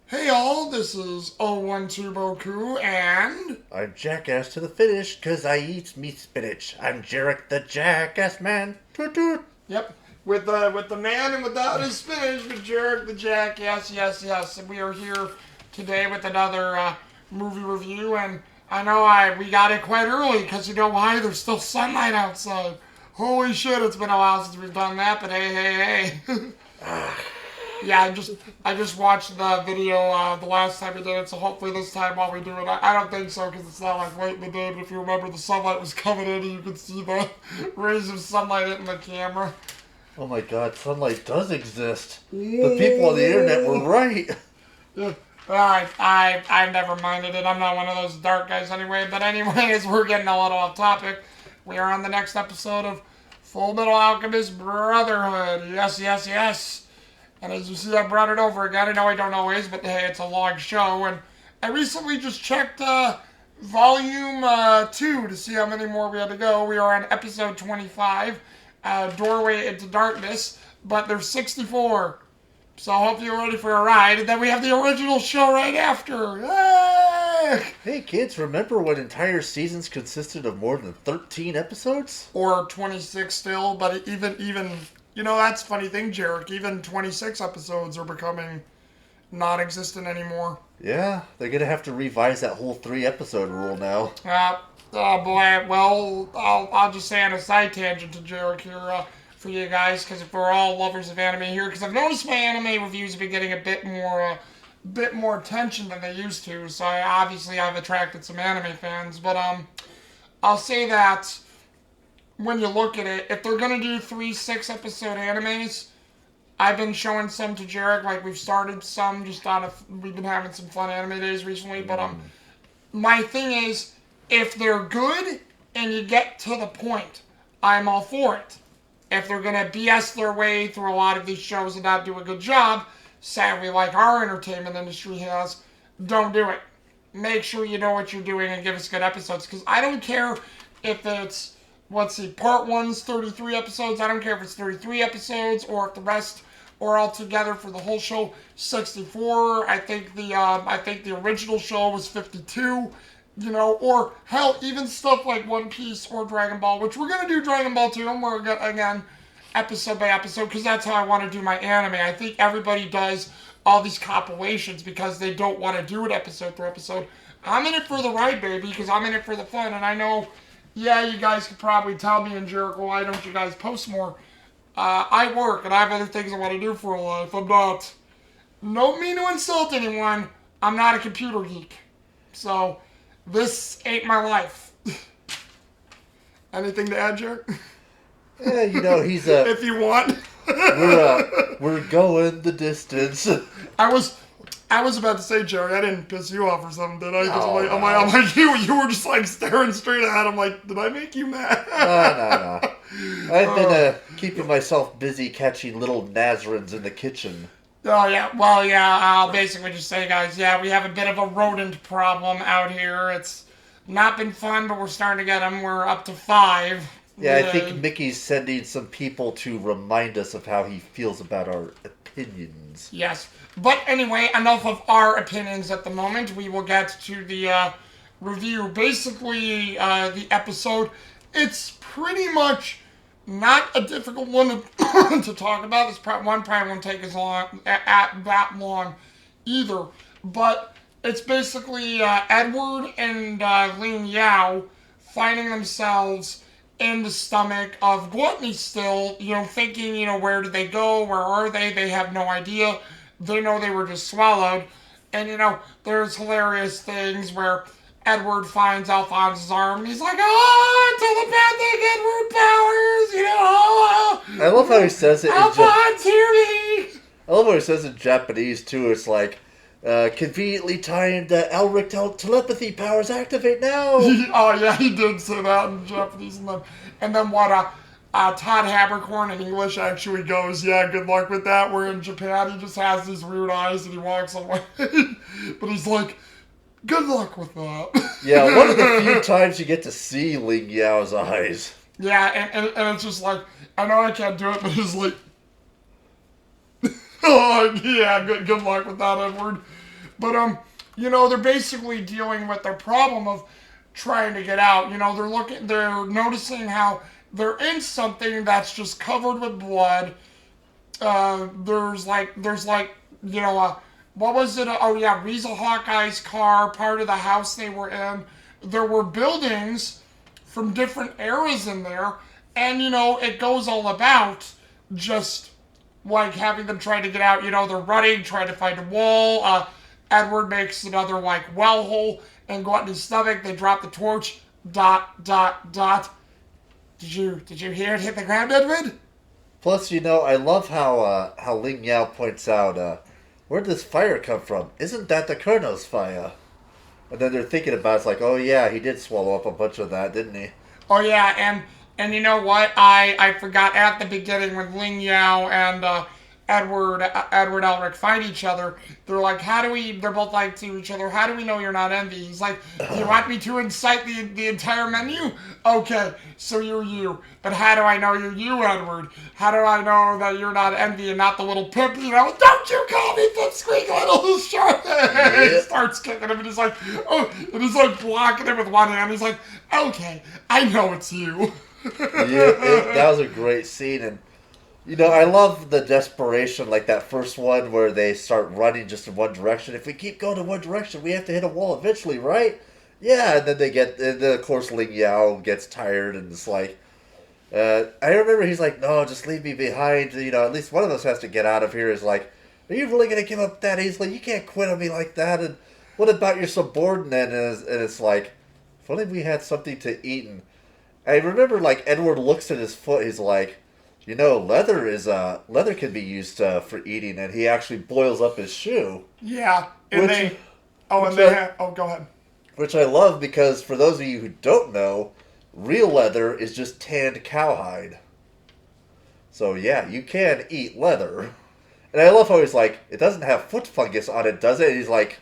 Hey all, this is 012 Boku and... I'm jackass to the finish, 'cause I eat me spinach. I'm Jarek the Jackass Man. Toot toot. Yep, with the man and without his spinach, with Jarek the Jack, yes. And we are here today with another movie review, and I know we got it quite early, because you know why? There's still sunlight outside. Holy shit, it's been a while since we've done that, but hey. Yeah, I just watched the video the last time we did it, so hopefully this time while we do it, I don't think so because it's not like late in the day, but if you remember the sunlight was coming in and you could see the rays of sunlight hitting the camera. Oh my god, sunlight does exist. The people on the internet were right. Yeah. I've never minded it. I'm not one of those dark guys anyway, but anyways, we're getting a little off topic. We are on the next episode of Fullmetal Alchemist Brotherhood. Yes. And as you see, I brought it over again. I know I don't always, but hey, it's a long show. And I recently just checked volume 2 to see how many more we had to go. We are on episode 25, Doorway into Darkness, but there's 64. So I hope you're ready for a ride. And then we have the original show right after. Yay! Hey kids, remember when entire seasons consisted of more than 13 episodes? Or 26 still, but even you know, that's a funny thing, Jarek. Even 26 episodes are becoming non-existent anymore. Yeah, they're gonna have to revise that whole 3-episode rule now. Oh boy. Well, I'll just say on a side tangent to Jarek here for you guys, because if we're all lovers of anime here, because I've noticed my anime reviews have been getting a bit more attention than they used to. So I've attracted some anime fans, but I'll say that. When you look at it, if they're going to do 3 6-episode animes, I've been showing some to Jarek, like we've started some just we've been having some fun anime days recently, but my thing is, if they're good and you get to the point, I'm all for it. If they're going to BS their way through a lot of these shows and not do a good job, sadly like our entertainment industry has, don't do it. Make sure you know what you're doing and give us good episodes, because I don't care if it's part 1's 33 episodes. I don't care if it's 33 episodes or if the rest are all together for the whole show 64. I think the original show was 52. You know, or hell, even stuff like One Piece or Dragon Ball, which we're gonna do Dragon Ball too, and we're gonna, again, episode by episode, because that's how I want to do my anime. I think everybody does all these compilations because they don't want to do it episode for episode. I'm in it for the ride, baby, because I'm in it for the fun, and I know. Yeah, you guys could probably tell me and Jericho, why don't you guys post more? I work, and I have other things I want to do for a life. Don't mean to insult anyone, I'm not a computer geek. So, this ain't my life. Anything to add, Jer? Yeah, you know, he's if you want. we're going the distance. I was about to say, Jerry, I didn't piss you off or something, did I? Because No, I'm like, you were just like staring straight ahead. I'm like, did I make you mad? No. I've been keeping myself busy catching little Nazarins in the kitchen. Oh, yeah. Well, yeah, I'll basically just say, guys, yeah, we have a bit of a rodent problem out here. It's not been fun, but we're starting to get them. We're up to 5. Yeah, I think Mickey's sending some people to remind us of how he feels about our opinions. Yes. But anyway, enough of our opinions at the moment. We will get to the review. Basically, the episode, it's pretty much not a difficult one to talk about. This one probably won't take as long, that long either. But it's basically Edward and Lin Yao finding themselves in the stomach of Gluttony still, you know, thinking, you know, where did they go? Where are they? They have no idea. They know they were just swallowed. And, you know, there's hilarious things where Edward finds Alphonse's arm and he's like, oh, telepathic Edward powers, you know. I love how he says it Alphonse, hear me. I love how he says it in Japanese, too. It's like, conveniently timed Elric telepathy powers activate now. Oh, yeah, he did say that in Japanese. And then what Todd Habercorn in English actually goes, yeah, good luck with that. Where in Japan, he just has these weird eyes and he walks away. But he's like, good luck with that. Yeah, one of the few times you get to see Ling Yao's eyes. Yeah, and it's just like, I know I can't do it, but he's like, oh, yeah, good luck with that, Edward. But they're basically dealing with their problem of trying to get out. They're noticing how they're in something that's just covered with blood. What was it? Oh yeah, Weasel Hawkeye's car, part of the house they were in. There were buildings from different eras in there, and it goes all about just like having them try to get out. They're running, trying to find a wall. Edward makes another like well hole and Gluttony's stomach. They drop the torch. Dot dot dot. Did you hear it hit the ground, Edward? Plus, I love how Ling Yao points out, where did this fire come from? Isn't that the Colonel's fire? And then they're thinking about it's like, oh yeah, he did swallow up a bunch of that, didn't he? Oh yeah, and you know what? I forgot at the beginning when Ling Yao and Edward Elric fight each other. They're like, they're both like to each other, how do we know you're not Envy? He's like, do you want me to incite the entire menu? Okay, so you're you. But how do I know you're you, Edward? How do I know that you're not Envy and not the little pimp? Don't you call me Pipsqueak, little shark. He starts kicking him and he's like, blocking him with one hand. He's like, okay, I know it's you. That was a great scene, and I love the desperation, like that first one where they start running just in one direction. If we keep going in one direction, we have to hit a wall eventually, right? Yeah, and then of course Ling Yao gets tired and it's like, I remember he's like, no, just leave me behind. At least one of us has to get out of here. Is like, are you really going to give up that easily? You can't quit on me like that. And what about your subordinate? And it's like, if only we had something to eat. And I remember like Edward looks at his foot. He's like, leather can be used for eating, and he actually boils up his shoe. Yeah, go ahead. Which I love because for those of you who don't know, real leather is just tanned cowhide. So yeah, you can eat leather. And I love how he's like, it doesn't have foot fungus on it, does it? And he's like,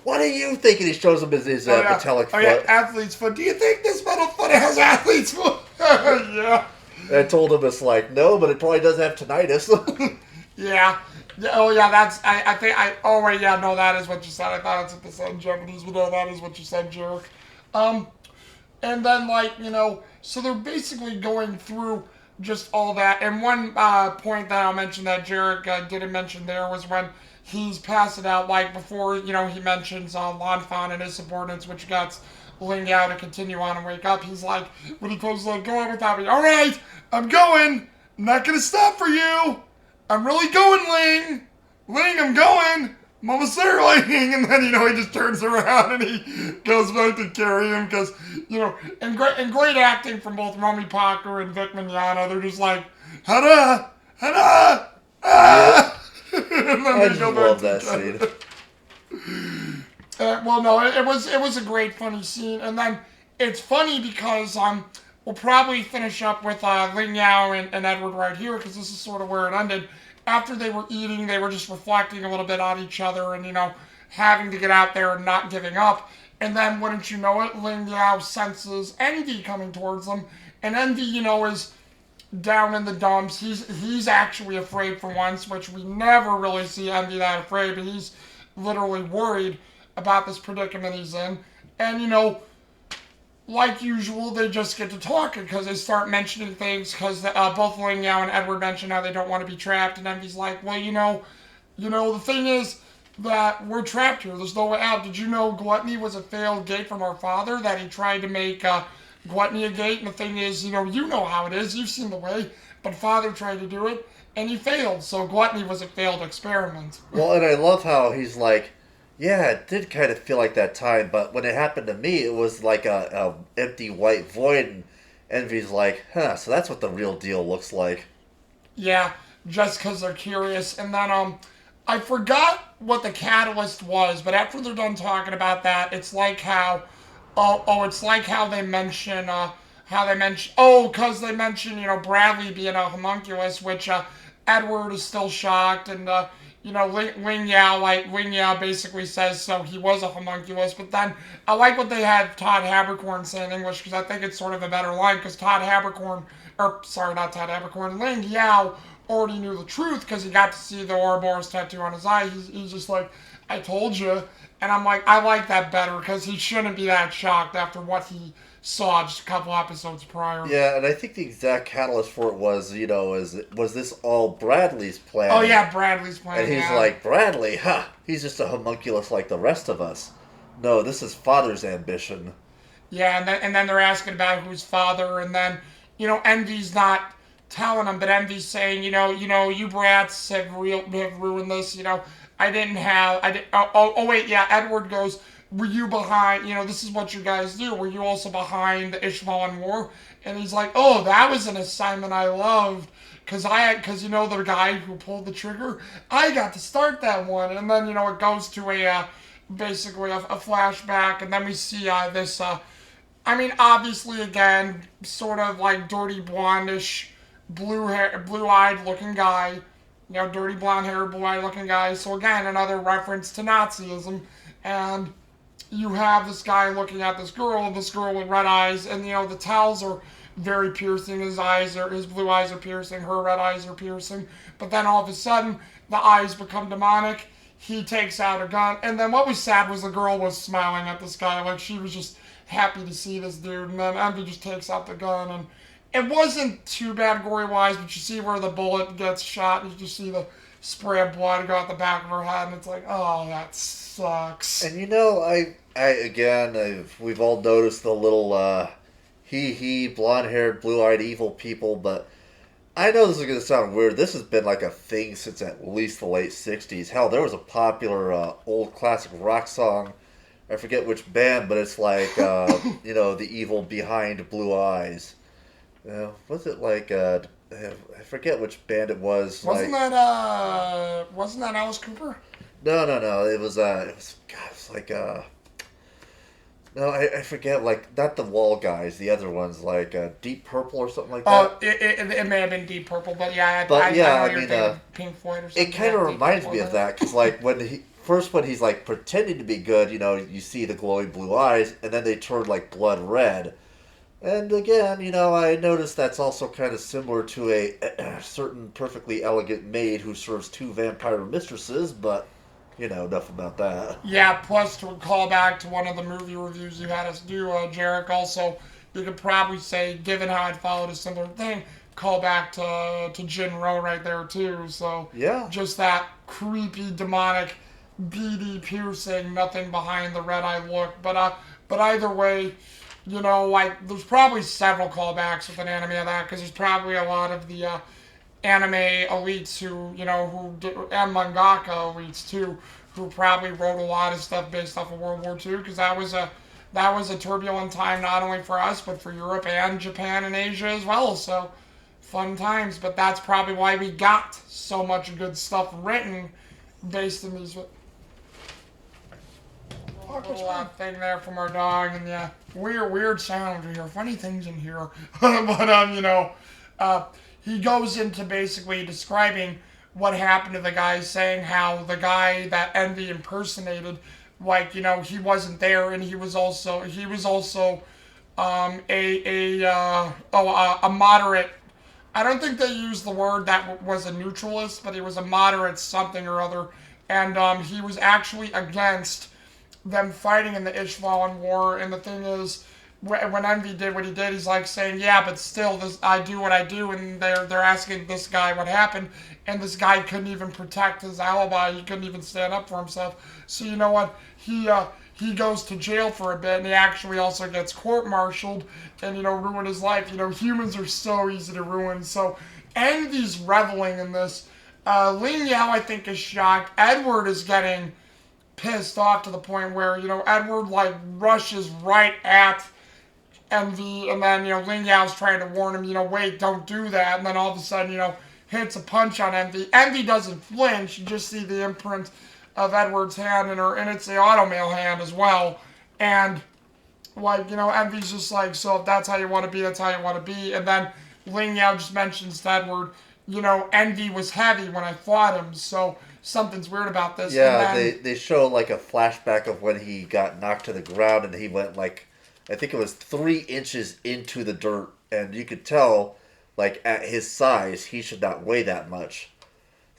what do you think? And he shows him his metallic foot. Yeah, athlete's foot. Do you think this metal foot has athlete's foot? Yeah. And I told him it's like, no, but it probably does have tinnitus. Yeah. Oh, yeah, that is what you said. I thought it's what they said in Japanese, but no, that is what you said, jerk. And then, so they're basically going through just all that. And one point that I'll mention that Jarek didn't mention there was when he's passing out, like, before, he mentions Lanfan and his subordinates, which gets Ling Yao to continue on and wake up. He's like, when he goes, like, go on without me. All right, I'm going. I'm not going to stop for you. I'm really going, Ling. Ling, I'm going. I'm almost there, Ling. And then, he just turns around and he goes back to carry him because, and great acting from both Romy Parker and Vic Mignogna. They're just like, hada, hada, ah. And then I just love that scene. It was a great funny scene, and then it's funny because we'll probably finish up with Ling Yao and Edward right here because this is sort of where it ended. After they were eating, they were just reflecting a little bit on each other and having to get out there and not giving up. And then, wouldn't you know it, Ling Yao senses Envy coming towards them, and Envy, is down in the dumps. He's actually afraid for once, which we never really see Envy that afraid, but he's literally worried about this predicament he's in. And, like usual, they just get to talking because they start mentioning things because both Ling Yao and Edward mention how they don't want to be trapped. And Envy's like, well, the thing is that we're trapped here. There's no way out. Did you know Gluttony was a failed gate from our father? That he tried to make Gluttony a gate? And the thing is, you know how it is. You've seen the way. But father tried to do it, and he failed. So Gluttony was a failed experiment. Well, and I love how he's like, yeah, it did kind of feel like that time, but when it happened to me, it was like a empty white void, and Envy's like, so that's what the real deal looks like. Yeah, just because they're curious. And then, I forgot what the catalyst was, but after they're done talking about that, it's like how, it's like how they mention, because they mention, Bradley being a homunculus, which, Edward is still shocked, and, Ling Yao basically says so he was a homunculus, but then I like what they had Todd Habercorn say in English because I think it's sort of a better line because Ling Yao already knew the truth because he got to see the Ouroboros tattoo on his eye. He's just like, I told you. And I'm like, I like that better because he shouldn't be that shocked after what he saw just a couple episodes prior. Yeah, and I think the exact catalyst for it was, was this all Bradley's Oh, plan? yeah, Bradley's And playing, he's yeah. like, Bradley, ha! He's just a homunculus like the rest of us. No, this is father's ambition. Yeah, and then they're asking about who's father, and then, Envy's not telling them, but Envy's saying, you brats have ruined this, oh, wait, yeah, Edward goes, were you behind, this is what you guys do, were you also behind the Ishvalan War? And he's like, oh, that was an assignment I loved, because the guy who pulled the trigger, I got to start that one, and then, it goes to basically a flashback, and then we see this, obviously, again, sort of like dirty blondish, blue-eyed looking guy. Dirty blonde hair, blue-eyed looking guy. So again, another reference to Nazism. And you have this guy looking at this girl with red eyes, and the towels are very piercing. His blue eyes are piercing. Her red eyes are piercing. But then all of a sudden, the eyes become demonic. He takes out a gun, and then what was sad was the girl was smiling at this guy, like she was just happy to see this dude. And then Envy just takes out the gun, and it wasn't too bad gory wise, but you see where the bullet gets shot, and you just see the spray of blood go out the back of her head, and it's like, oh, that sucks. And we've all noticed the little, blonde-haired, blue-eyed evil people, but I know this is going to sound weird. This has been like a thing since at least the late 60s. Hell, there was a popular old classic rock song. I forget which band, but it's like, the evil behind blue eyes. Was it like, I forget which band it was. Wasn't that Alice Cooper? No. It was, God, it was like, no, I forget, like, not the Wall guys, the other ones, like Deep Purple or something like that. Oh, it may have been Deep Purple, but yeah, But yeah, I know you're thinking Pink Floyd or something. it kind of reminds me of that, because, like, when he's, like, pretending to be good, you see the glowing blue eyes, and then they turn, like, blood red. And again, I noticed that's also kind of similar to a certain perfectly elegant maid who serves two vampire mistresses, but, enough about that. Yeah, plus to call back to one of the movie reviews you had us do, Jarek, also, you could probably say, given how I'd followed a similar thing, call back to Jinro right there, too. So, Yeah. just that creepy, demonic, beady, piercing, nothing behind the red eye look. But either way, there's probably several callbacks with an anime of that, because there's probably a lot of the anime elites and mangaka elites too, who probably wrote a lot of stuff based off of World War II, because that was a turbulent time not only for us but for Europe and Japan and Asia as well. So fun times, but that's probably why we got so much good stuff written based in these. Little thing there from our dog, and yeah, weird sounds we hear, funny things in here. But he goes into basically describing what happened to the guy, saying how the guy that Envy impersonated, like, he wasn't there, and he was also a moderate. I don't think they used the word that was a neutralist, but he was a moderate something or other, and he was actually against them fighting in the Ishvalan War. And the thing is, when Envy did what he did, he's like saying, yeah, but still, I do what I do, and they're asking this guy what happened, and this guy couldn't even protect his alibi. He couldn't even stand up for himself. So you know what? He goes to jail for a bit, and he actually also gets court-martialed, and ruin his life. Humans are so easy to ruin. So Envy's reveling in this. Ling Yao, I think, is shocked. Edward is getting pissed off to the point where, Edward, like, rushes right at Envy, and then, Ling Yao's trying to warn him, wait, don't do that, and then all of a sudden, hits a punch on Envy. Envy doesn't flinch, you just see the imprint of Edward's hand and it's the automail hand as well, and, like, Envy's just like, so if that's how you want to be, that's how you want to be, and then Ling Yao just mentions to Edward, Envy was heavy when I fought him, so something's weird about this. Yeah, they show like a flashback of when he got knocked to the ground and he went like, I think it was 3 inches into the dirt, and you could tell, like, at his size, he should not weigh that much.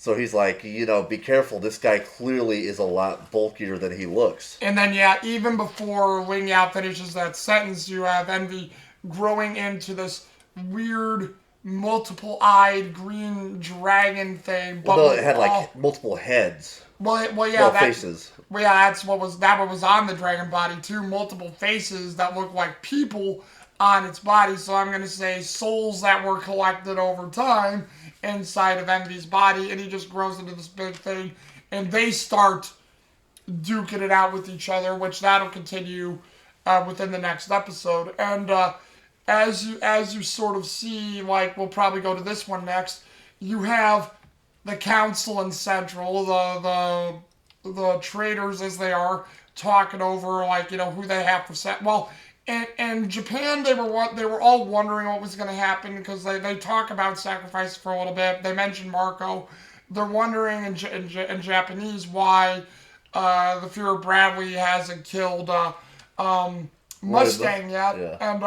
So he's like, be careful. This guy clearly is a lot bulkier than he looks. And then, yeah, even before Ling Yao finishes that sentence, you have Envy growing into this weird, multiple-eyed green dragon thing. Well, no, it had like multiple heads. Yeah, faces. Well, yeah, what was on the dragon body too. Multiple faces that look like people on its body. So I'm gonna say souls that were collected over time inside of Envy's body, and he just grows into this big thing, and they start duking it out with each other, which that'll continue within the next episode. And as you sort of see, like we'll probably go to this one next. You have the council in Central, the traders as they are talking over like who they have for set. Well, and Japan they were all wondering what was going to happen because they talk about sacrifice for a little bit. They mentioned Marco. They're wondering in Japanese why the Fuhrer Bradley hasn't killed Mustang yet, yeah. and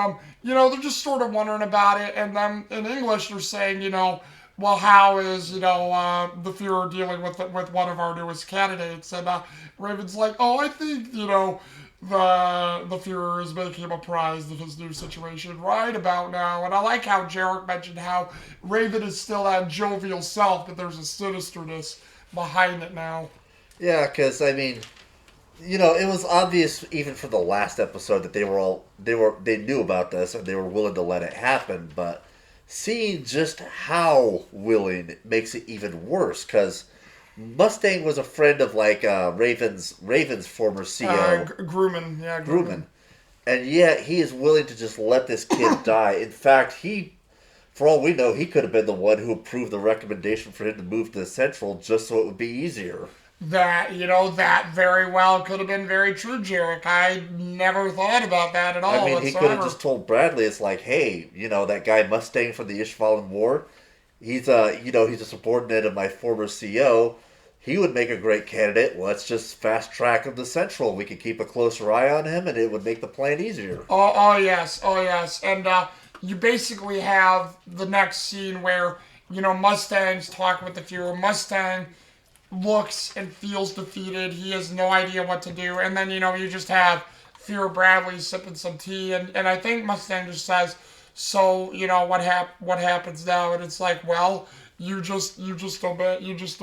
they're just sort of wondering about it. And then in English they're saying well, how is the Fuhrer dealing with one of our newest candidates? And Raven's like, oh, I think the Fuhrer is making him apprised of his new situation right about now. And I like how Jarek mentioned how Raven is still that jovial self, but there's a sinisterness behind it now. Yeah, because it was obvious even from the last episode that they knew about this and they were willing to let it happen, but seeing just how willing makes it even worse, because Mustang was a friend of Raven's former CEO, Grumman. And yet he is willing to just let this kid die. In fact, for all we know, he could have been the one who approved the recommendation for him to move to the Central just so it would be easier. That very well could have been very true, Jarek. I never thought about that at all. I mean, he could have just told Bradley, it's like, hey, that guy Mustang from the Ishvalan War, he's a subordinate of my former CEO. He would make a great candidate. Let's just fast track him to Central. We could keep a closer eye on him, and it would make the plan easier. Oh yes. And you basically have the next scene where Mustang's talking with the Fuhrer. Mustang looks and feels defeated. He has no idea what to do. And then, you just have Fuhrer Bradley sipping some tea. And I think Mustang just says, so, what happens now? And it's like, well, you just obey. You just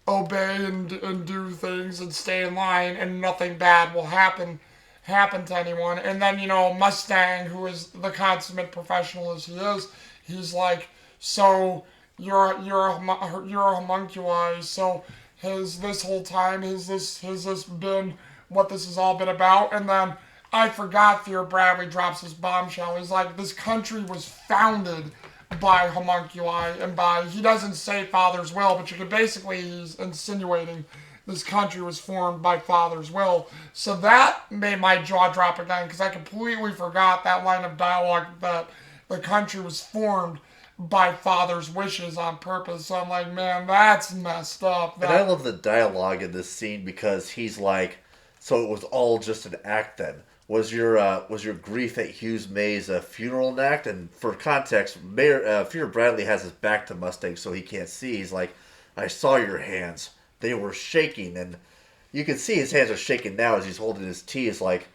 obey and do things and stay in line, and nothing bad will happen to anyone. And then, Mustang, who is the consummate professional as he is, he's like, so you're a homunculi. So has this whole time has this been what this has all been about? And then I forgot. Fuhrer Bradley drops his bombshell. He's like, this country was founded by homunculi, and he doesn't say father's will, but he's insinuating this country was formed by father's will. So that made my jaw drop again, because I completely forgot that line of dialogue that the country was formed by father's wishes on purpose. So I'm like, man, that's messed up. And I love the dialogue in this scene because he's like, so it was all just an act then. Was your grief at Hughes May's funeral an act? And for context, Fuhrer Bradley has his back to Mustang so he can't see. He's like, I saw your hands. They were shaking. And you can see his hands are shaking now as he's holding his tea. It's like,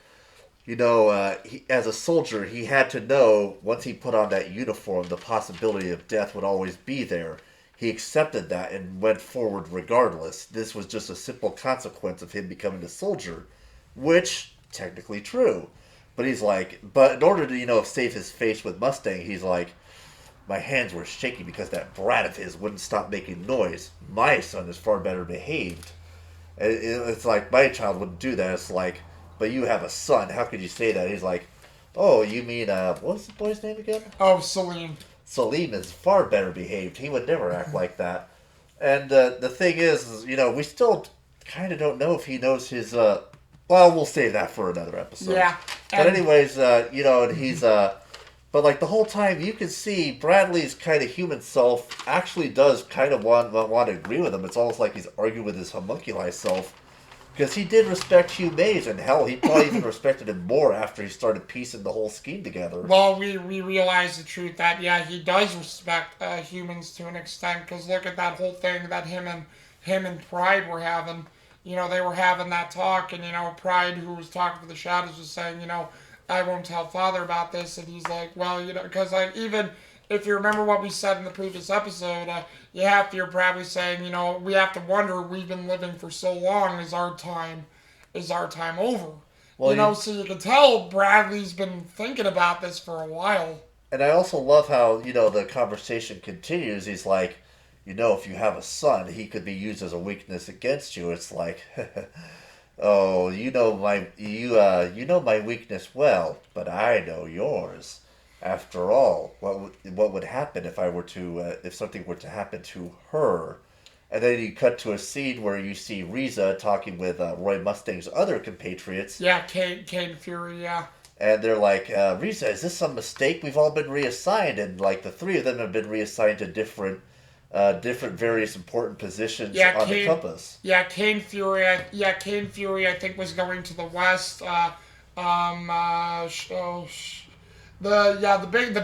as a soldier, he had to know once he put on that uniform, the possibility of death would always be there. He accepted that and went forward regardless. This was just a simple consequence of him becoming a soldier, which, technically true. But he's like, but in order to, save his face with Mustang, he's like, my hands were shaking because that brat of his wouldn't stop making noise. My son is far better behaved. And it's like, my child wouldn't do that. It's like, but you have a son. How could you say that? He's like, oh, you mean, what's the boy's name again? Oh, Salim. Salim is far better behaved. He would never act like that. And the thing is, we still kind of don't know if he knows his, well, we'll save that for another episode. Yeah. But anyways, and he's, but like the whole time you can see Bradley's kind of human self actually does kind of want to agree with him. It's almost like he's arguing with his homunculi self. Because he did respect Hugh Mays, and hell, he probably even respected him more after he started piecing the whole scheme together. Well, we realize the truth that yeah, he does respect humans to an extent. Because look at that whole thing that him and Pride were having. You know, they were having that talk, and you know, Pride, who was talking for the Shadows, was saying, you know, I won't tell Father about this, and he's like, well, you know, because like even if you remember what we said in the previous episode, you're probably saying, you know, we have to wonder, we've been living for so long, is our time over? Well, You know, so you can tell Bradley's been thinking about this for a while. and I also love how, the conversation continues. He's like, if you have a son, he could be used as a weakness against you. It's like, oh, you know my weakness well, but I know yours. After all, what would happen if something were to happen to her? And then you cut to a scene where you see Riza talking with Roy Mustang's other compatriots, Yeah, Kane Fury, yeah. and they're like, Riza, is this some mistake? We've all been reassigned, and like the three of them have been reassigned to different various important positions Yeah, on the compass. Kane Fury, I think was going to the west. The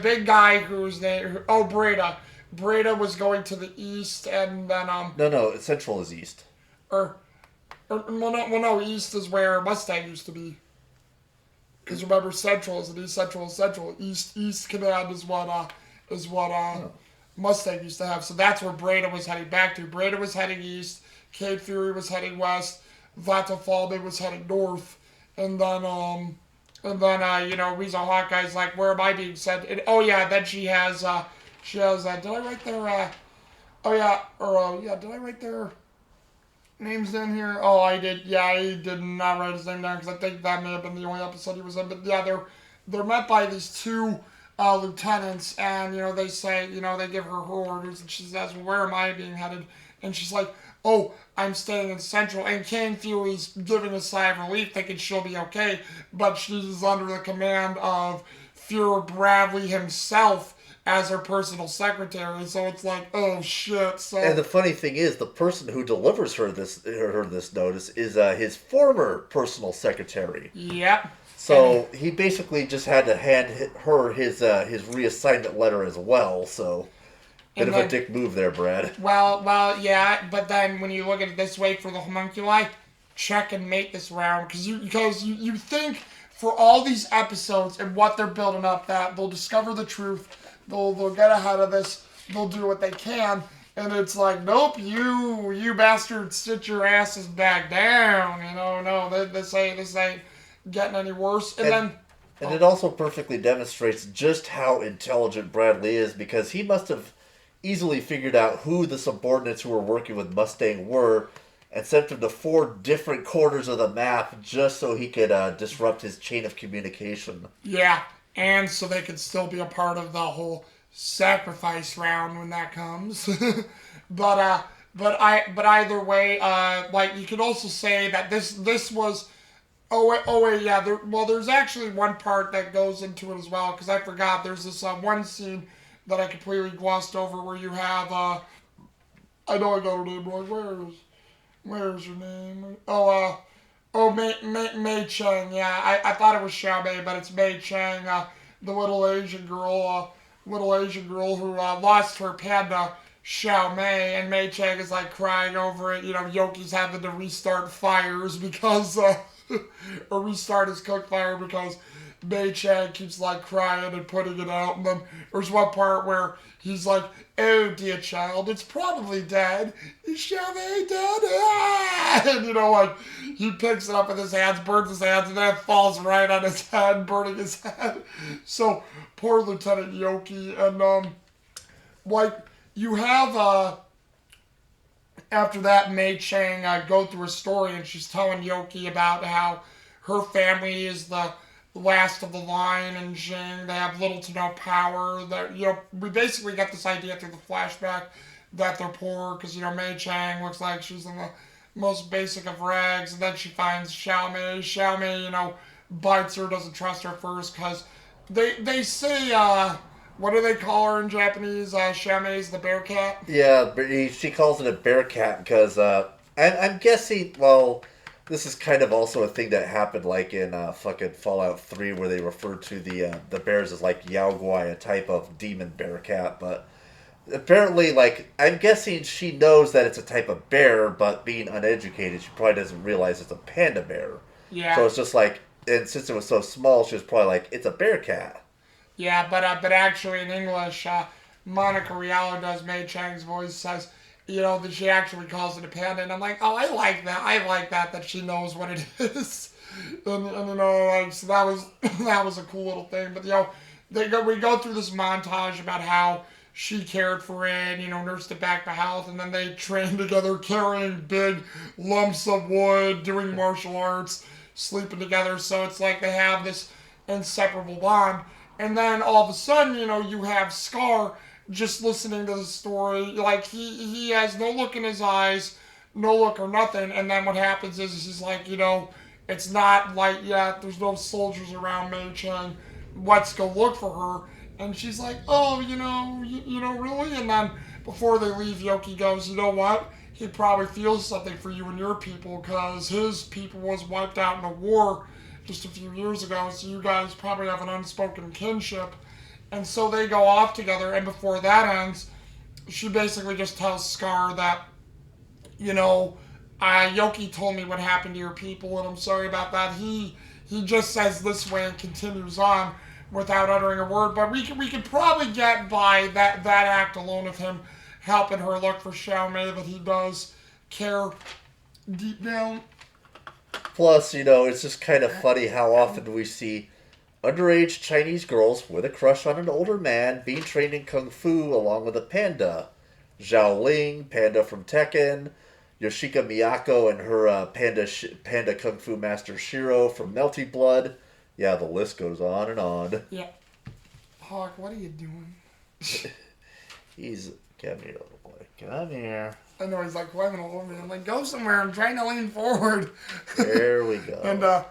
big guy whose name, Breda. Breda was going to the east, and then No, Central is east. or, no, east is where Mustang used to be. Because remember, Central is east, Central is Central. East Command is what Mustang used to have. So that's where Breda was heading back to. Breda was heading east. Cape Fury was heading west. Vata Falme was heading north. And then Rizo Hawkeye's like, where am I being sent? And, oh yeah, then she has did I write their did I write their names in here? Oh, I did. Yeah, I did not write his name down because I think that may have been the only episode he was in. But yeah, they're met by these two lieutenants, and they say, they give her orders, and she says, well, where am I being headed? And she's like, oh, I'm staying in Central. And Kane Fury's giving a sigh of relief, thinking she'll be okay, but she's under the command of Fuhrer Bradley himself as her personal secretary. So it's like, oh shit. So And the funny thing is, the person who delivers her this notice is his former personal secretary. Yep. So he basically just had to hand her his reassignment letter as well. So bit of a dick move there, Brad. Well, yeah. But then when you look at it this way, for the homunculi, check and make this round, because you think for all these episodes and what they're building up, that they'll discover the truth, they'll get ahead of this, they'll do what they can, and it's like, nope, you bastards, sit your asses back down. No, this ain't getting any worse. And it also perfectly demonstrates just how intelligent Bradley is, because he must have easily figured out who the subordinates who were working with Mustang were and sent them to 4 different corners of the map just so he could disrupt his chain of communication. Yeah, and so they could still be a part of the whole sacrifice round when that comes. but either way, like, you could also say that this was. Oh wait, yeah. There's actually one part that goes into it as well, because I forgot. There's this one scene that I completely glossed over where you have. I know I got her name wrong. Where's her name? Mei Chang. Yeah, I thought it was Xiao Mei, but it's Mei Chang, the little Asian girl who lost her panda Xiao Mei, and Mei Chang is like crying over it. Yoki's having to restart fires because. Or restart his cook fire because Mei Chang keeps like crying and putting it out. And then there's one part where he's like, oh dear child, it's probably dead. Is Xiaomei dead? Ah! And like, he picks it up in his hands, burns his hands, and then it falls right on his head, burning his head. So poor Lieutenant Yoki. And like, you have after that, Mei Chang go through a story, and she's telling Yoki about how her family is the last of the line in Jing. They have little to no power. That we basically get this idea through the flashback that they're poor because Mei Chang looks like she's in the most basic of rags, and then she finds Xiao Mei. Xiao Mei, bites her, doesn't trust her first because they say. What do they call her in Japanese? Xiaomei's the bear cat? Yeah, she calls it a bear cat because I'm guessing, well, this is kind of also a thing that happened like in fucking Fallout 3 where they referred to the bears as like Yao Guai, a type of demon bear cat, but apparently, like, I'm guessing she knows that it's a type of bear, but being uneducated, she probably doesn't realize it's a panda bear. Yeah. So it's just like, and since it was so small, she was probably like, it's a bear cat. Yeah, but actually in English, Monica Riallo does Mei Chang's voice, says, that she actually calls it a panda, and I'm like, oh, I like that. I like that she knows what it is, and like so that was that was a cool little thing. But we go through this montage about how she cared for it, nursed it back to health, and then they trained together, carrying big lumps of wood, doing martial arts, sleeping together. So it's like they have this inseparable bond. And then all of a sudden, you have Scar just listening to the story. Like, he has no look in his eyes, no look or nothing. And then what happens is he's like, it's not light yet. There's no soldiers around Mei Chang. Let's go look for her. And she's like, oh, really? And then before they leave, Yoki goes, you know what? He probably feels something for you and your people because his people was wiped out in a war just a few years ago, so you guys probably have an unspoken kinship. And so they go off together, and before that ends, she basically just tells Scar that, Yoki told me what happened to your people, and I'm sorry about that. He just says this way and continues on without uttering a word, but we could probably get by that act alone of him helping her look for Xiao Mei, that he does care deep down. Plus, it's just kind of funny how often we see underage Chinese girls with a crush on an older man being trained in kung fu along with a panda. Zhao Ling, panda from Tekken, Yoshika Miyako and her panda kung fu master Shiro from Melty Blood. Yeah, the list goes on and on. Yeah. Hawk, what are you doing? Come here, little boy. Come here. I know he's like climbing all over me. I'm like, go somewhere. I'm trying to lean forward. There we go.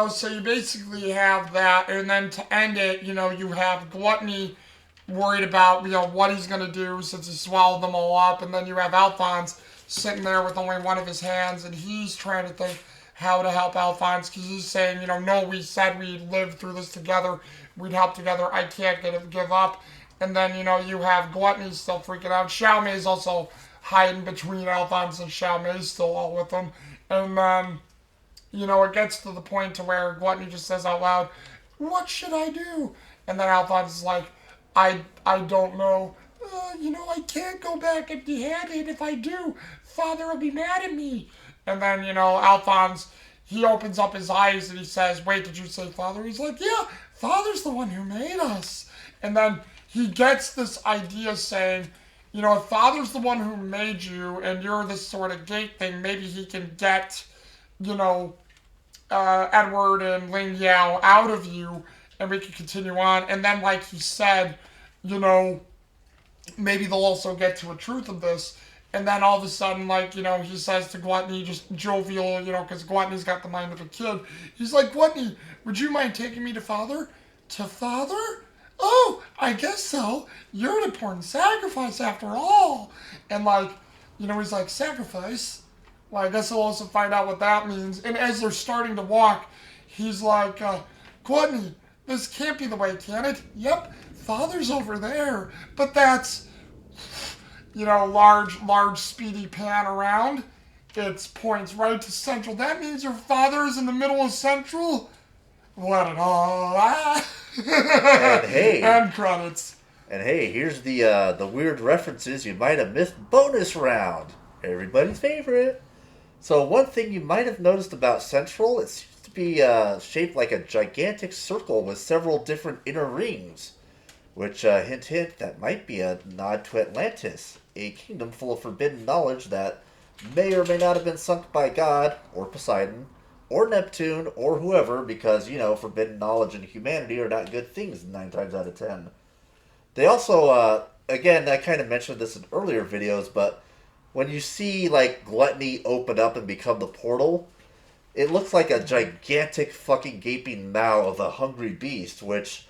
So you basically have that, and then to end it, you have Gluttony worried about, what he's gonna do since he swallowed them all up, and then you have Alphonse sitting there with only one of his hands, and he's trying to think how to help Alphonse, because he's saying, no, we said we'd live through this together, we'd help together, I can't give up. And then, you have Gluttony still freaking out. Xiao Mei's also hiding between Alphonse and Xiao Mei's still all with him. And then, it gets to the point to where Gluttony just says out loud, what should I do? And then Alphonse is like, I don't know. I can't go back empty-handed. If I do, Father will be mad at me. And then, Alphonse, he opens up his eyes and he says, wait, did you say Father? He's like, yeah, Father's the one who made us. And then he gets this idea saying, if Father's the one who made you and you're this sort of gate thing, maybe he can get, Edward and Ling Yao out of you and we can continue on. And then, like he said, maybe they'll also get to a truth of this. And then all of a sudden, he says to Gluttony, just jovial, because Gluttony's got the mind of a kid. He's like, Gluttony, would you mind taking me to Father? To Father? Oh, I guess so. You're an important sacrifice after all. And he's like, sacrifice? Well, I guess I'll also find out what that means. And as they're starting to walk, he's like, Gluttony, this can't be the way, can it? Yep, Father's over there. But that's, large, speedy pan around. It points right to Central. That means your father is in the middle of Central? Let it all out. And hey, and credits. And hey, here's the weird references you might have missed bonus round. Everybody's favorite. So one thing you might have noticed about Central, it seems to be shaped like a gigantic circle with several different inner rings. Which, hint, that might be a nod to Atlantis, a kingdom full of forbidden knowledge that may or may not have been sunk by God, or Poseidon, or Neptune, or whoever, because, forbidden knowledge and humanity are not good things 9 times out of 10. They also, again, I kind of mentioned this in earlier videos, but when you see, Gluttony open up and become the portal, it looks like a gigantic fucking gaping maw of a hungry beast, which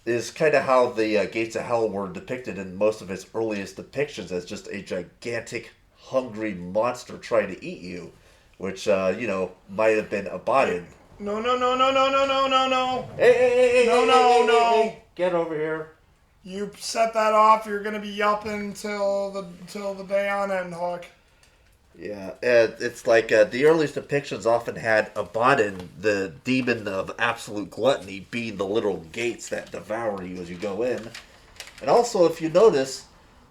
is kind of how the Gates of Hell were depicted in most of its earliest depictions, as just a gigantic, hungry monster trying to eat you, which might have been abided. No, no, no, no, no, no, no, no, no. Hey, No, no, no. get over here. You set that off, you're gonna be yelping till the day on end, Hawk. Yeah, it's like the earliest depictions often had Abaddon, the demon of absolute gluttony, being the little gates that devour you as you go in. And also, if you notice,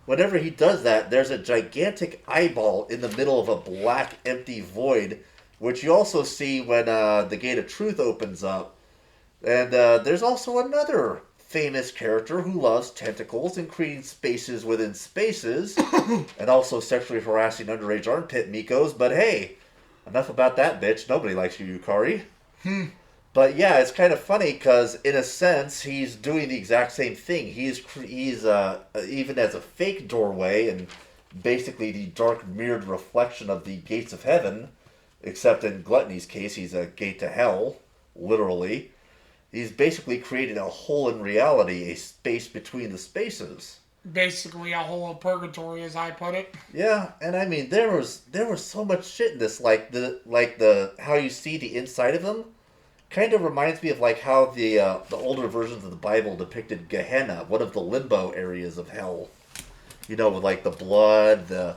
whenever he does that, there's a gigantic eyeball in the middle of a black, empty void, which you also see when the Gate of Truth opens up. And there's also another famous character who loves tentacles and creating spaces within spaces, and also sexually harassing underage armpit Mikos. But hey, enough about that bitch. Nobody likes you, Yukari. But yeah, it's kind of funny because in a sense he's doing the exact same thing. He's even as a fake doorway and basically the dark mirrored reflection of the gates of heaven, except in Gluttony's case he's a gate to hell, literally. He's basically created a hole in reality, a space between the spaces. Basically a hole of purgatory, as I put it. Yeah, and I mean there was so much shit in this, like the how you see the inside of him, kind of reminds me of like how the older versions of the Bible depicted Gehenna, one of the limbo areas of hell. With like the blood, the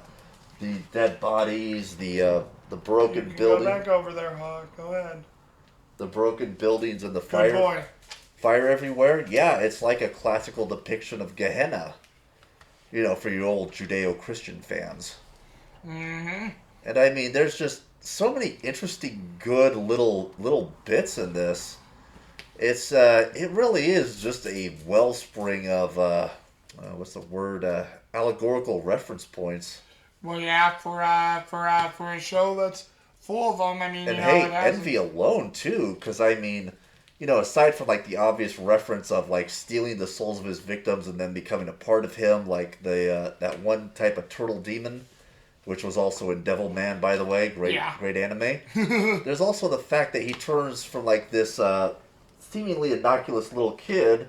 dead bodies, the broken buildings. Go back over there, Hawk. Go ahead. The broken buildings and the Good boy. fire everywhere. Yeah, it's like a classical depiction of Gehenna. For your old Judeo-Christian fans. Mm-hmm. And I mean, there's just so many interesting, good little bits in this. It really is just a wellspring of what's the word? Allegorical reference points. Well, yeah, for a show that's full of them. I mean, And it hey, has Envy alone too, because I mean, aside from like the obvious reference of like stealing the souls of his victims and then becoming a part of him, like the that one type of turtle demon, which was also in Devilman, by the way, great anime. There's also the fact that he turns from like this seemingly innocuous little kid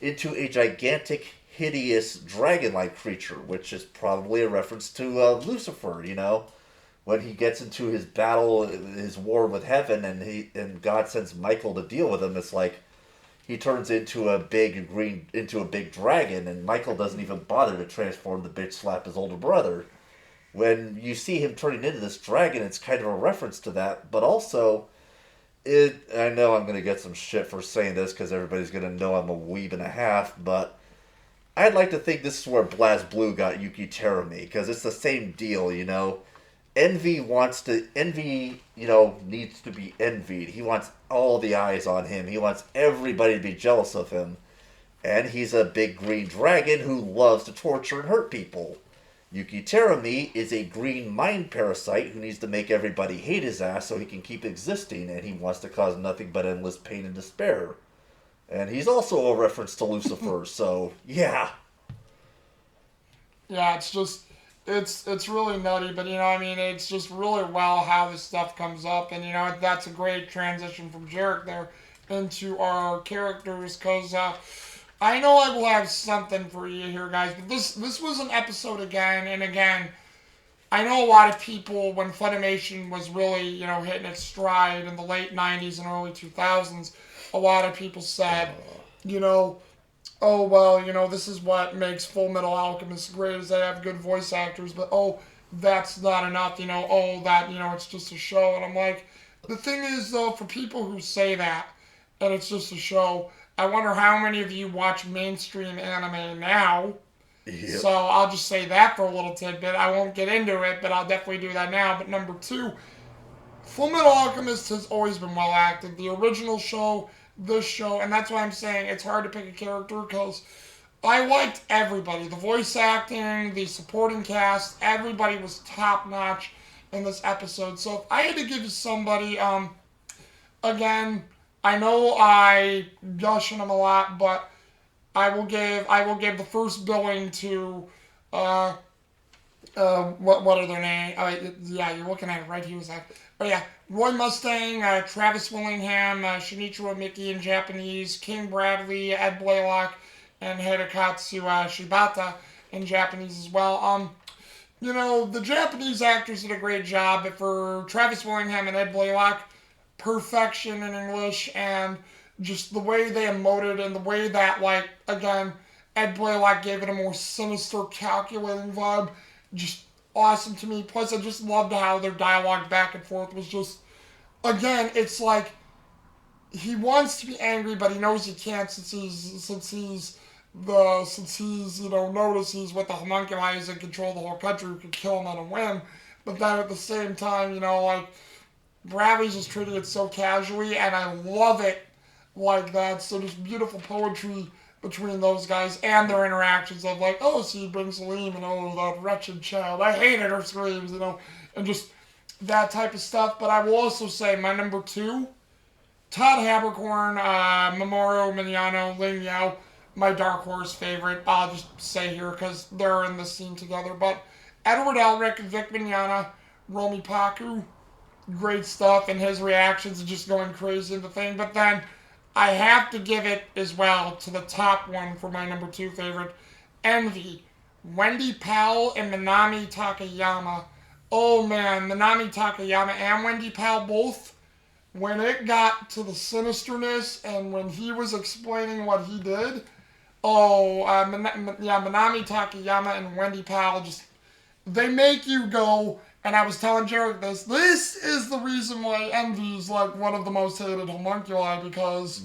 into a gigantic, hideous dragon-like creature, which is probably a reference to Lucifer. When he gets into his battle, his war with heaven, and God sends Michael to deal with him, it's like he turns into a big dragon, and Michael doesn't even bother to transform the bitch slap his older brother. When you see him turning into this dragon, it's kind of a reference to that, but also, I know I'm going to get some shit for saying this, because everybody's going to know I'm a weeb and a half, but I'd like to think this is where BlazBlue got Yuki Terumi, because it's the same deal, Envy, needs to be envied. He wants all the eyes on him. He wants everybody to be jealous of him. And he's a big green dragon who loves to torture and hurt people. Yuki Terumi is a green mind parasite who needs to make everybody hate his ass so he can keep existing, and he wants to cause nothing but endless pain and despair. And he's also a reference to Lucifer, so yeah. Yeah, it's just... It's really nutty, but it's just really well how this stuff comes up, and that's a great transition from Jarek there into our characters, because I know I will have something for you here, guys, but this was an episode again, and again, I know a lot of people, when Funimation was really, hitting its stride in the late 90s and early 2000s, a lot of people said, oh, well, this is what makes Fullmetal Alchemist great, is they have good voice actors, but, that's not enough, it's just a show. And I'm like, the thing is, though, for people who say that, and it's just a show, I wonder how many of you watch mainstream anime now. Yep. So I'll just say that for a little tidbit. I won't get into it, but I'll definitely do that now. But number two, Fullmetal Alchemist has always been well acted. The original show, this show, and that's why I'm saying it's hard to pick a character, because I liked everybody. The voice acting, the supporting cast, everybody was top notch in this episode. So if I had to give somebody, again, I know I gush on them a lot, but I will give the first billing to what are their names? Yeah, you're looking at it right here, Zach. But yeah, Roy Mustang, Travis Willingham, Shinichiro Miki in Japanese, King Bradley, Ed Blaylock, and Hidekatsu Shibata in Japanese as well. the Japanese actors did a great job, but for Travis Willingham and Ed Blaylock, perfection in English and just the way they emoted and the way that, like, again, Ed Blaylock gave it a more sinister, calculating vibe. Just awesome to me. Plus, I just loved how their dialogue back and forth was just, again, it's like he wants to be angry, but he knows he can't since he's notices what the homunculi is and control the whole country who can kill him on a whim. But then at the same time, like Bradley's just treating it so casually, and I love it like that. So there's beautiful poetry between those guys and their interactions of like, oh, so you bring Salim and oh, that wretched child. I hated her screams, and just that type of stuff. But I will also say my number two, Todd Haberkorn, Mamoru Mignano, Ling Yao, my dark horse favorite. I'll just say here because they're in the scene together. But Edward Elric, Vic Mignogna, Romy Paku, great stuff, and his reactions are just going crazy in the thing. But then I have to give it as well to the top one for my number two favorite, Envy. Wendy Powell and Minami Takayama. Oh man, Minami Takayama and Wendy Powell both, when it got to the sinisterness and when he was explaining what he did, Minami Takayama and Wendy Powell just, they make you go, and I was telling Jared this is the reason why Envy is like one of the most hated homunculi because,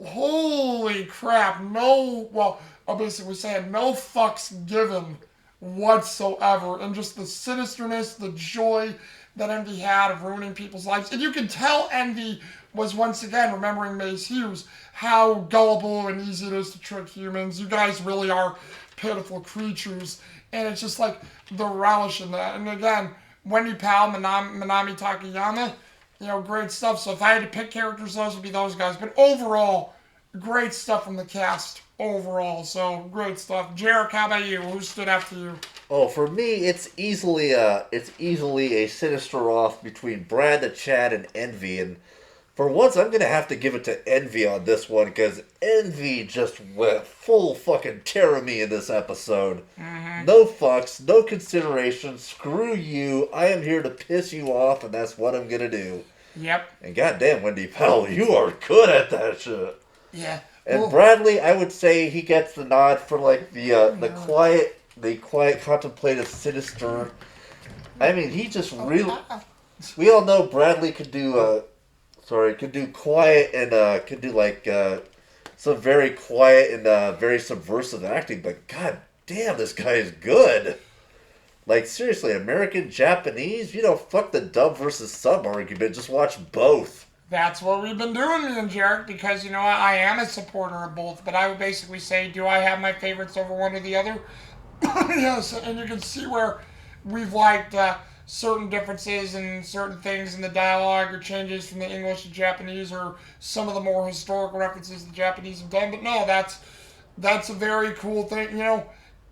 holy crap, I'll basically saying no fucks given whatsoever, and just the sinisterness, the joy that Envy had of ruining people's lives. And you can tell Envy was once again remembering Mace Hughes, how gullible and easy it is to trick humans. You guys really are pitiful creatures. And it's just like the relish in that. And again, Wendy Powell, Minami Takayama, great stuff. So if I had to pick characters, those would be those guys. But overall, great stuff from the cast overall. So great stuff. Jarek, how about you? Who stood out to you? Oh, for me, it's easily a sinister off between Brad the Chad and Envy, and for once, I'm gonna have to give it to Envy on this one because Envy just went full fucking terror me in this episode. Mm-hmm. No fucks, no consideration. Screw you. I am here to piss you off, and that's what I'm gonna do. Yep. And goddamn, Wendy Powell, you are good at that shit. Yeah. And Bradley, I would say he gets the nod for like the quiet, contemplative, sinister. I mean, he just really. We all know Bradley could do quiet and could do like some very quiet and very subversive acting. But god damn, this guy is good. Like seriously, American, Japanese, fuck the dub versus sub argument. Just watch both. That's what we've been doing, me and Jarek, because, I am a supporter of both, but I would basically say, do I have my favorites over one or the other? Yes, and you can see where we've liked certain differences and certain things in the dialogue or changes from the English to Japanese or some of the more historical references the Japanese have done, but no, that's a very cool thing,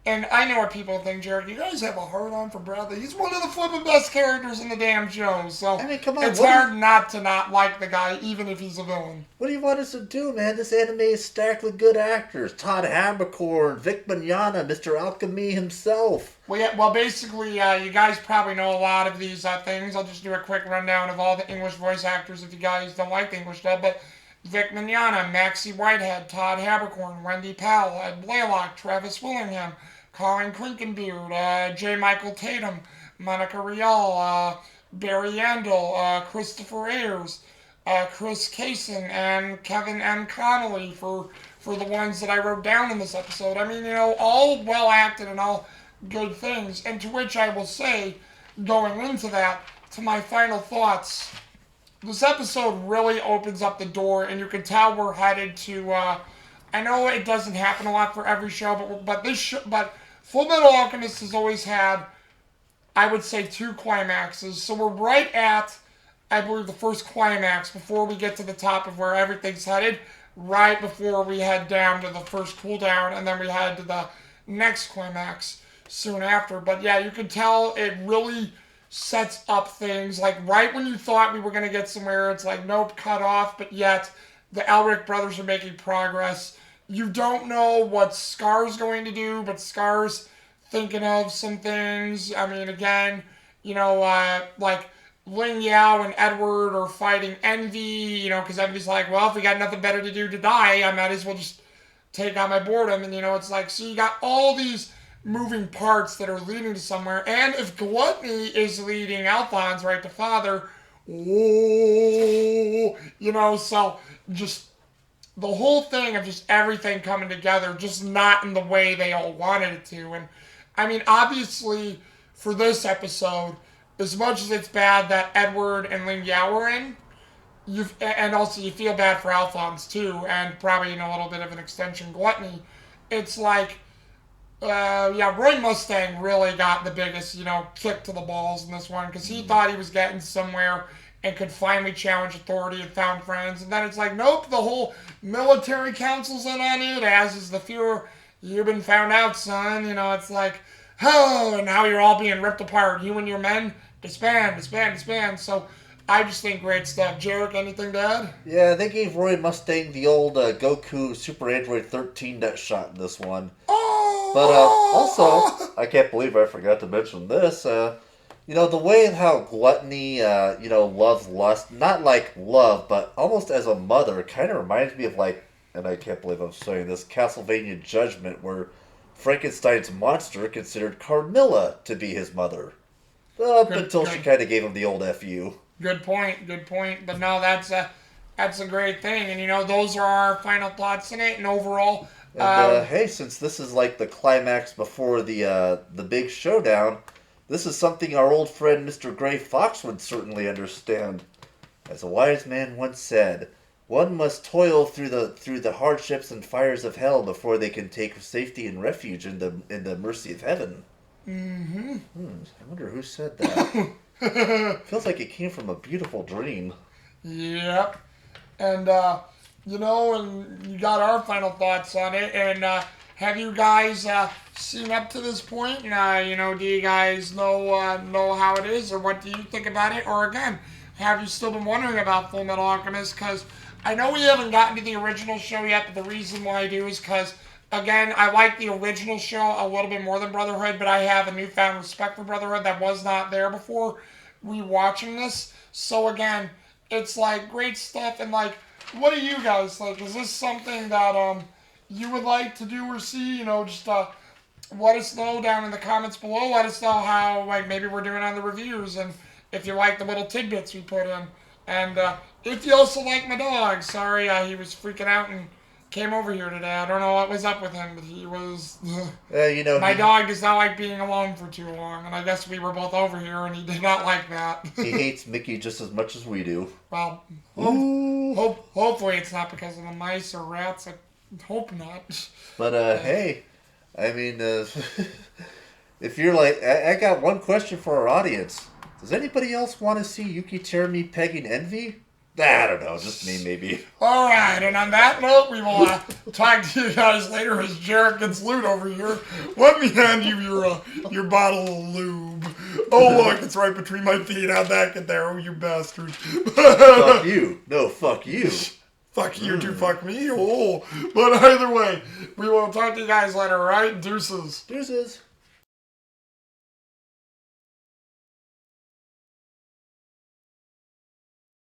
And I know what people think, Jared. You guys have a hard on for Bradley. He's one of the flipping best characters in the damn show. So I mean, come on, it's hard not to not like the guy, even if he's a villain. What do you want us to do, man? This anime is stacked with good actors. Todd Haberkorn, Vic Mignogna, Mr. Alchemy himself. Well, basically, you guys probably know a lot of these things. I'll just do a quick rundown of all the English voice actors if you guys don't like the English dub. But Vic Mignogna, Maxie Whitehead, Todd Haberkorn, Wendy Powell, Ed Blaylock, Travis Willingham, Colin Quinkenbeard, J. Michael Tatum, Monica Rial, Barry Yandel, Christopher Ayers, Chris Kaysen, and Kevin M. Connolly for the ones that I wrote down in this episode. I mean, all well acted and all good things. And to which I will say, going into that, to my final thoughts, this episode really opens up the door, and you can tell we're headed to. I know it doesn't happen a lot for every show, but Fullmetal Alchemist has always had, I would say, 2 climaxes. So we're right at, I believe, the first climax before we get to the top of where everything's headed, right before we head down to the first cooldown, and then we head to the next climax soon after. But yeah, you can tell it really sets up things. Like right when you thought we were going to get somewhere, it's like, nope, cut off, but yet the Elric brothers are making progress. You don't know what Scar's going to do, but Scar's thinking of some things. I mean, again, like Ling Yao and Edward are fighting Envy, because Envy's like, well, if we got nothing better to do to die, I might as well just take out my boredom. And, it's like, so you got all these moving parts that are leading to somewhere. And if Gluttony is leading Alphonse right to Father, so just the whole thing of just everything coming together, just not in the way they all wanted it to. And I mean, obviously, for this episode, as much as it's bad that Edward and Ling Yao were in, and also you feel bad for Alphonse too, and probably in a little bit of an extension, Gluttony. It's like, Roy Mustang really got the biggest, kick to the balls in this one because he thought he was getting somewhere and could finally challenge authority and found friends. And then it's like, nope, the whole military council's in on it, as is the Fuhrer. You've been found out, son. It's like, oh, and now you're all being ripped apart. You and your men, disband, disband, disband. So I just think great stuff. Jarek, anything to add? Yeah, they gave Roy Mustang the old Goku Super Android 13 net shot in this one. Oh! But also, I can't believe I forgot to mention this. The way how Gluttony, loves lust, not like love, but almost as a mother, kind of reminds me of and I can't believe I'm saying this, Castlevania Judgment, where Frankenstein's monster considered Carmilla to be his mother. Up until she kind of gave him the old FU. Good point. But no, that's a great thing. And, those are our final thoughts in it. And overall... And, hey, since this is like the climax before the big showdown, this is something our old friend Mr. Gray Fox would certainly understand. As a wise man once said, one must toil through the hardships and fires of hell before they can take safety and refuge in the mercy of heaven. Mm-hmm. I wonder who said that. Feels like it came from a beautiful dream. Yep. And, and you got our final thoughts on it. And have you guys seen up to this point? Do you guys know how it is, or what do you think about it? Or again, have you still been wondering about Fullmetal Alchemist? Because I know we haven't gotten to the original show yet, but the reason why I do is because, again, I like the original show a little bit more than Brotherhood, but I have a newfound respect for Brotherhood that was not there before rewatching this. So again, it's like great stuff. And like, what do you guys think? Is this something that you would like to do or see? Just let us know down in the comments below. Let us know how maybe we're doing on the reviews, and if you like the little tidbits we put in. And if you also like my dog, sorry he was freaking out and came over here today. I don't know what was up with him, but he was... my dog does not like being alone for too long, and I guess we were both over here, and he did not like that. He hates Mickey just as much as we do. Well, hopefully it's not because of the mice or rats. I hope not. But, hey, I mean, if you're like... I got one question for our audience. Does anybody else want to see Yuki Cherami pegging Envy? I don't know, just me maybe. Alright, and on that note, we will talk to you guys later as Jarek gets loot over here. Let me hand you your bottle of lube. Oh look, it's right between my feet. How'd that get there? Oh, you bastard. Fuck you. No, fuck you. Fuck you too, fuck me. Oh. But either way, we will talk to you guys later, right? Deuces. Deuces.